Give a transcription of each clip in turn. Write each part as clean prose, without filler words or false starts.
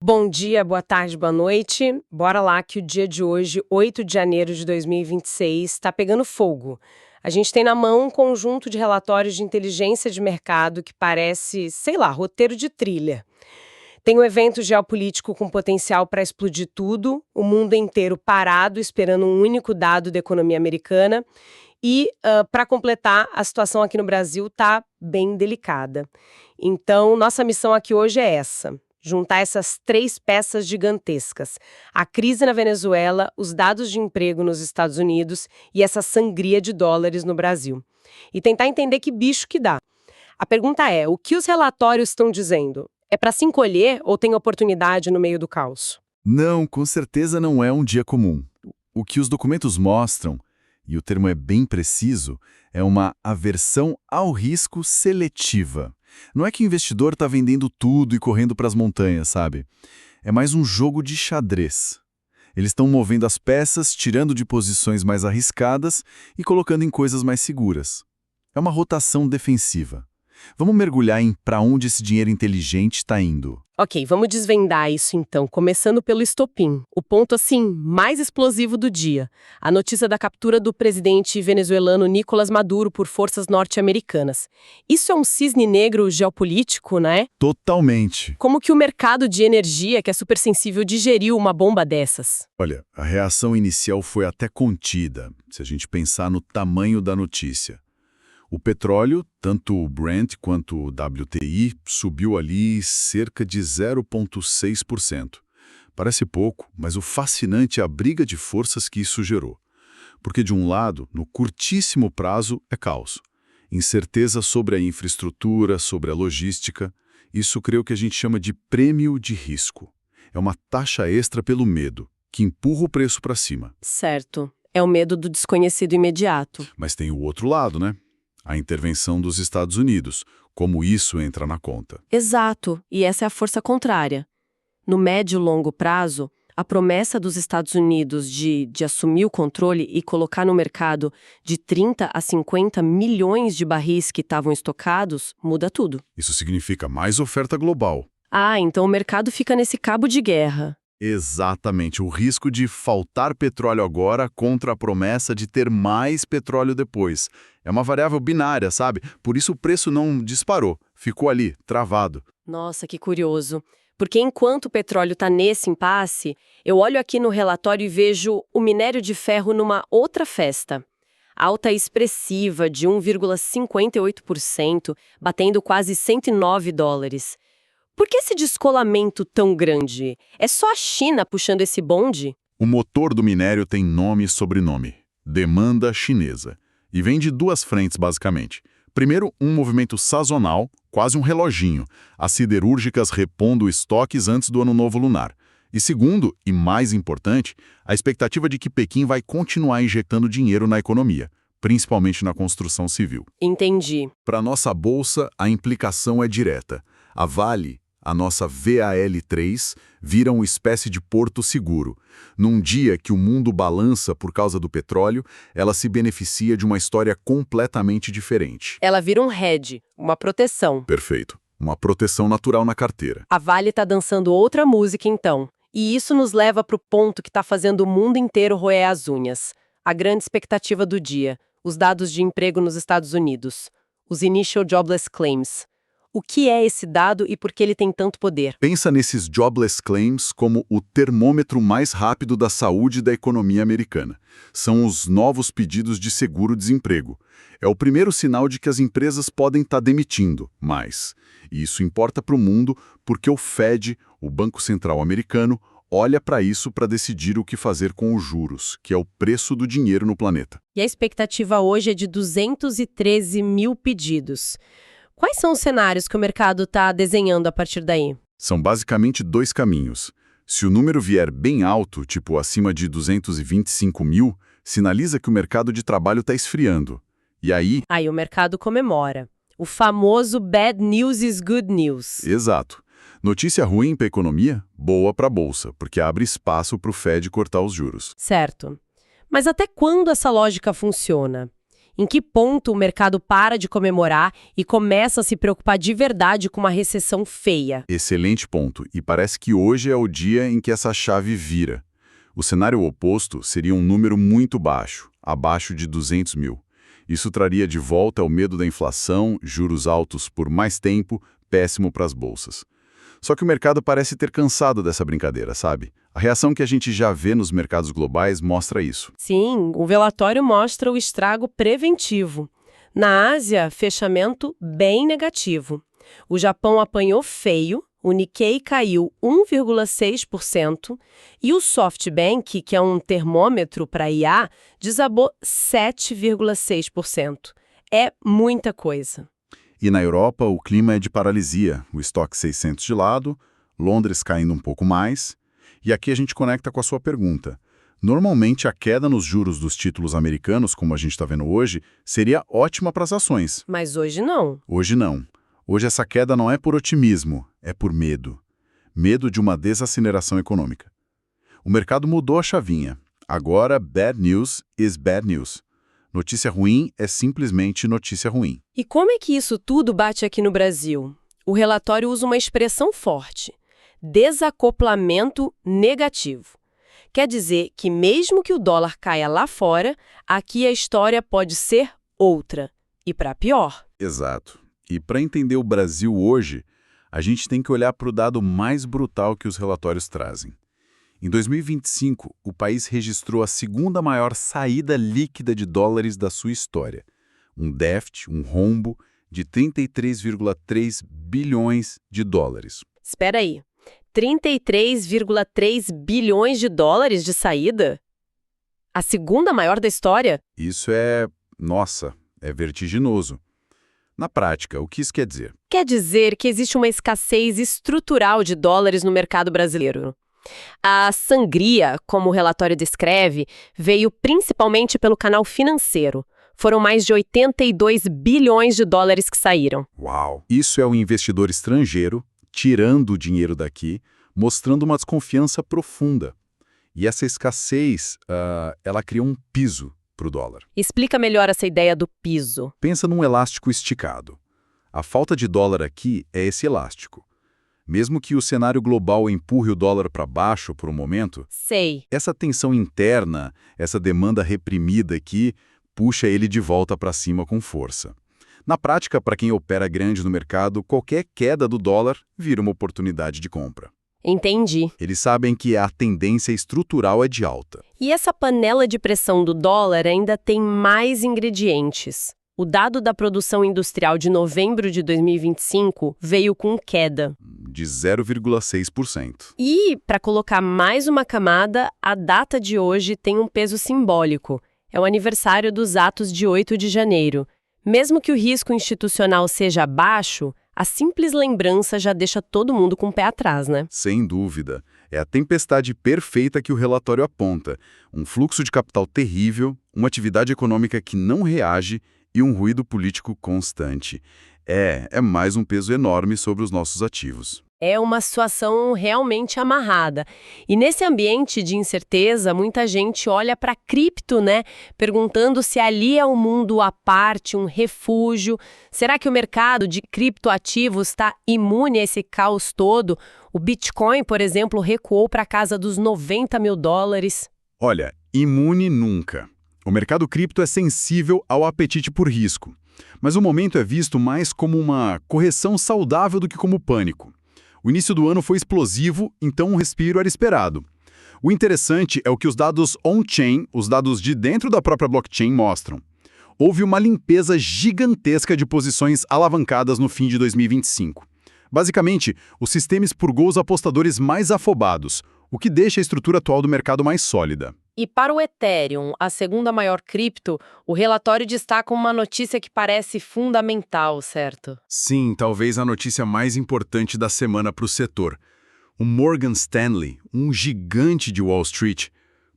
Bom dia, boa tarde, boa noite. Bora lá que o dia de hoje, 8 de janeiro de 2026, está pegando fogo. A gente tem na mão um conjunto de relatórios de inteligência de mercado que parece, sei lá, roteiro de thriller. Tem um evento geopolítico com potencial para explodir tudo, o mundo inteiro parado esperando um único dado da economia americana. E, para completar, a situação aqui no Brasil está bem delicada. Então, nossa missão aqui hoje é essa: juntar essas três peças gigantescas: a crise na Venezuela, os dados de emprego nos Estados Unidos e essa sangria de dólares no Brasil. E tentar entender que bicho que dá. A pergunta é: o que os relatórios estão dizendo? É para se encolher ou tem oportunidade no meio do caos? Não, com certeza não é um dia comum. O que os documentos mostram, e o termo é bem preciso, é uma aversão ao risco seletiva. Não é que o investidor está vendendo tudo e correndo para as montanhas, sabe? É mais um jogo de xadrez. Eles estão movendo as peças, tirando de posições mais arriscadas e colocando em coisas mais seguras. É uma rotação defensiva. Vamos mergulhar em para onde esse dinheiro inteligente está indo. Ok, vamos desvendar isso então, começando pelo estopim, o ponto assim mais explosivo do dia, a notícia da captura do presidente venezuelano Nicolás Maduro por forças norte-americanas. Isso é um cisne negro geopolítico, né? Totalmente. Como que o mercado de energia, que é super sensível, digeriu uma bomba dessas? Olha, a reação inicial foi até contida, se a gente pensar no tamanho da notícia. O petróleo, tanto o Brent quanto o WTI, subiu ali cerca de 0,6%. Parece pouco, mas o fascinante é a briga de forças que isso gerou. Porque, de um lado, no curtíssimo prazo, é caos. Incerteza sobre a infraestrutura, sobre a logística. Isso creio que a gente chama de prêmio de risco. É uma taxa extra pelo medo, que empurra o preço para cima. Certo, é o medo do desconhecido imediato. Mas tem o outro lado, né? A intervenção dos Estados Unidos, como isso entra na conta. Exato, e essa é a força contrária. No médio e longo prazo, a promessa dos Estados Unidos de assumir o controle e colocar no mercado de 30 a 50 milhões de barris que estavam estocados muda tudo. Isso significa mais oferta global. Ah, então o mercado fica nesse cabo de guerra. Exatamente, o risco de faltar petróleo agora contra a promessa de ter mais petróleo depois. É uma variável binária, sabe? Por isso o preço não disparou, ficou ali, travado. Nossa, que curioso. Porque enquanto o petróleo está nesse impasse, eu olho aqui no relatório e vejo o minério de ferro numa outra festa. Alta expressiva de 1,58%, batendo quase $109. Por que esse descolamento tão grande? É só a China puxando esse bonde? O motor do minério tem nome e sobrenome: demanda chinesa. E vem de duas frentes, basicamente. Primeiro, um movimento sazonal, quase um reloginho, as siderúrgicas repondo estoques antes do Ano Novo Lunar. E segundo, e mais importante, a expectativa de que Pequim vai continuar injetando dinheiro na economia, principalmente na construção civil. Entendi. Para nossa bolsa, a implicação é direta. A Vale, a nossa VAL3, vira uma espécie de porto seguro. Num dia que o mundo balança por causa do petróleo, ela se beneficia de uma história completamente diferente. Ela vira um hedge, uma proteção. Perfeito. Uma proteção natural na carteira. A Vale está dançando outra música, então. E isso nos leva para o ponto que está fazendo o mundo inteiro roer as unhas. A grande expectativa do dia: os dados de emprego nos Estados Unidos. Os Initial Jobless Claims. O que é esse dado e por que ele tem tanto poder? Pensa nesses jobless claims como o termômetro mais rápido da saúde da economia americana. São os novos pedidos de seguro-desemprego. É o primeiro sinal de que as empresas podem estar demitindo mais. E isso importa para o mundo porque o Fed, o Banco Central americano, olha para isso para decidir o que fazer com os juros, que é o preço do dinheiro no planeta. E a expectativa hoje é de 213 mil pedidos. Quais são os cenários que o mercado está desenhando a partir daí? São basicamente dois caminhos. Se o número vier bem alto, tipo acima de 225 mil, sinaliza que o mercado de trabalho está esfriando. E aí... Aí o mercado comemora. O famoso bad news is good news. Exato. Notícia ruim para a economia, boa para a bolsa, porque abre espaço para o Fed cortar os juros. Certo. Mas até quando essa lógica funciona? Em que ponto o mercado para de comemorar e começa a se preocupar de verdade com uma recessão feia? Excelente ponto. E parece que hoje é o dia em que essa chave vira. O cenário oposto seria um número muito baixo, abaixo de 200 mil. Isso traria de volta o medo da inflação, juros altos por mais tempo, péssimo para as bolsas. Só que o mercado parece ter cansado dessa brincadeira, sabe? A reação que a gente já vê nos mercados globais mostra isso. Sim, o relatório mostra o estrago preventivo. Na Ásia, fechamento bem negativo. O Japão apanhou feio, o Nikkei caiu 1,6% e o SoftBank, que é um termômetro para IA, desabou 7,6%. É muita coisa. E na Europa, o clima é de paralisia, o estoque 600 de lado, Londres caindo um pouco mais. E aqui a gente conecta com a sua pergunta. Normalmente, a queda nos juros dos títulos americanos, como a gente está vendo hoje, seria ótima para as ações. Mas hoje não. Hoje não. Hoje essa queda não é por otimismo, é por medo. Medo de uma desaceleração econômica. O mercado mudou a chavinha. Agora, bad news is bad news. Notícia ruim é simplesmente notícia ruim. E como é que isso tudo bate aqui no Brasil? O relatório usa uma expressão forte: desacoplamento negativo. Quer dizer que mesmo que o dólar caia lá fora, aqui a história pode ser outra, e para pior. Exato. E para entender o Brasil hoje, a gente tem que olhar para o dado mais brutal que os relatórios trazem. Em 2025, o país registrou a segunda maior saída líquida de dólares da sua história. Um déficit, um rombo, de 33,3 bilhões de dólares. Espera aí, 33,3 bilhões de dólares de saída? A segunda maior da história? Isso nossa, é vertiginoso. Na prática, o que isso quer dizer? Quer dizer que existe uma escassez estrutural de dólares no mercado brasileiro. A sangria, como o relatório descreve, veio principalmente pelo canal financeiro. Foram mais de 82 bilhões de dólares que saíram. Uau! Isso é o investidor estrangeiro tirando o dinheiro daqui, mostrando uma desconfiança profunda. E essa escassez, ela cria um piso para o dólar. Explica melhor essa ideia do piso. Pensa num elástico esticado. A falta de dólar aqui é esse elástico. Mesmo que o cenário global empurre o dólar para baixo por um momento, Sei. essa tensão interna, essa demanda reprimida aqui, puxa ele de volta para cima com força. Na prática, para quem opera grande no mercado, qualquer queda do dólar vira uma oportunidade de compra. Entendi. Eles sabem que a tendência estrutural é de alta. E essa panela de pressão do dólar ainda tem mais ingredientes. O dado da produção industrial de novembro de 2025 veio com queda. De 0,6%. E, para colocar mais uma camada, a data de hoje tem um peso simbólico. É o aniversário dos atos de 8 de janeiro. Mesmo que o risco institucional seja baixo, a simples lembrança já deixa todo mundo com o pé atrás, né? Sem dúvida. É a tempestade perfeita que o relatório aponta. Um fluxo de capital terrível, uma atividade econômica que não reage e um ruído político constante. É mais um peso enorme sobre os nossos ativos. É uma situação realmente amarrada. E nesse ambiente de incerteza, muita gente olha para cripto, né? Perguntando se ali é um mundo à parte, um refúgio. Será que o mercado de criptoativos está imune a esse caos todo? O Bitcoin, por exemplo, recuou para a casa dos 90 mil dólares. Olha, imune nunca. O mercado cripto é sensível ao apetite por risco. Mas o momento é visto mais como uma correção saudável do que como pânico. O início do ano foi explosivo, então um respiro era esperado. O interessante é o que os dados on-chain, os dados de dentro da própria blockchain, mostram. Houve uma limpeza gigantesca de posições alavancadas no fim de 2025. Basicamente, o sistema expurgou os apostadores mais afobados, o que deixa a estrutura atual do mercado mais sólida. E para o Ethereum, a segunda maior cripto, o relatório destaca uma notícia que parece fundamental, certo? Sim, talvez a notícia mais importante da semana para o setor. O Morgan Stanley, um gigante de Wall Street,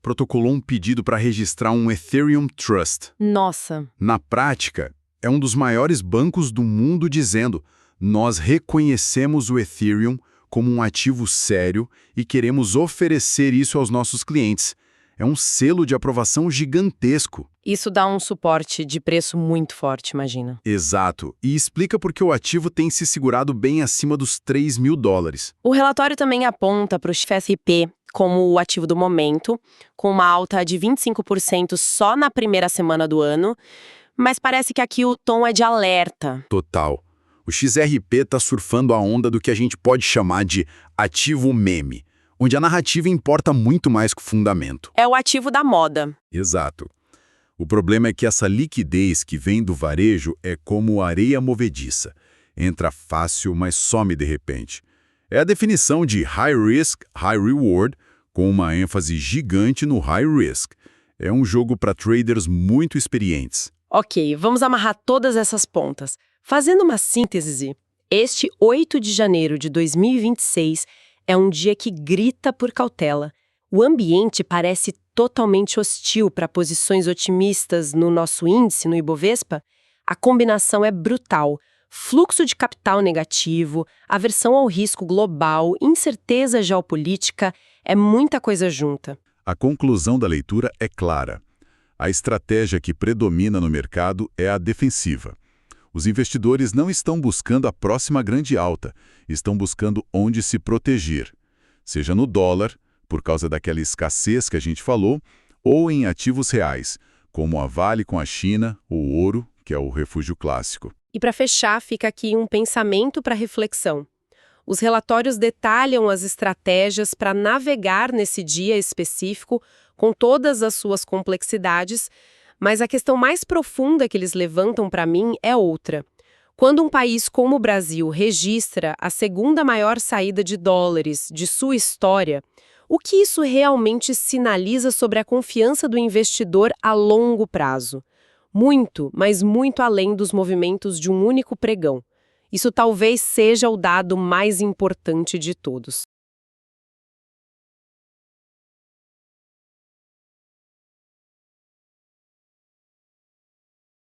protocolou um pedido para registrar um Ethereum Trust. Nossa! Na prática, é um dos maiores bancos do mundo dizendo: nós reconhecemos o Ethereum como um ativo sério e queremos oferecer isso aos nossos clientes. É um selo de aprovação gigantesco. Isso dá um suporte de preço muito forte, imagina. Exato. E explica por que o ativo tem se segurado bem acima dos $3.000. O relatório também aponta para o XRP como o ativo do momento, com uma alta de 25% só na primeira semana do ano, mas parece que aqui o tom é de alerta. Total. O XRP está surfando a onda do que a gente pode chamar de ativo meme, onde a narrativa importa muito mais que o fundamento. É o ativo da moda. Exato. O problema é que essa liquidez que vem do varejo é como areia movediça. Entra fácil, mas some de repente. É a definição de high risk, high reward, com uma ênfase gigante no high risk. É um jogo para traders muito experientes. Ok, vamos amarrar todas essas pontas. Fazendo uma síntese, este 8 de janeiro de 2026 é um dia que grita por cautela. O ambiente parece totalmente hostil para posições otimistas no nosso índice, no Ibovespa. A combinação é brutal. Fluxo de capital negativo, aversão ao risco global, incerteza geopolítica, é muita coisa junta. A conclusão da leitura é clara. A estratégia que predomina no mercado é a defensiva. Os investidores não estão buscando a próxima grande alta, estão buscando onde se proteger, seja no dólar, por causa daquela escassez que a gente falou, ou em ativos reais, como a Vale com a China, o ouro, que é o refúgio clássico. E para fechar, fica aqui um pensamento para reflexão. Os relatórios detalham as estratégias para navegar nesse dia específico, com todas as suas complexidades, mas a questão mais profunda que eles levantam para mim é outra. Quando um país como o Brasil registra a segunda maior saída de dólares de sua história, o que isso realmente sinaliza sobre a confiança do investidor a longo prazo? Muito, mas muito além dos movimentos de um único pregão. Isso talvez seja o dado mais importante de todos.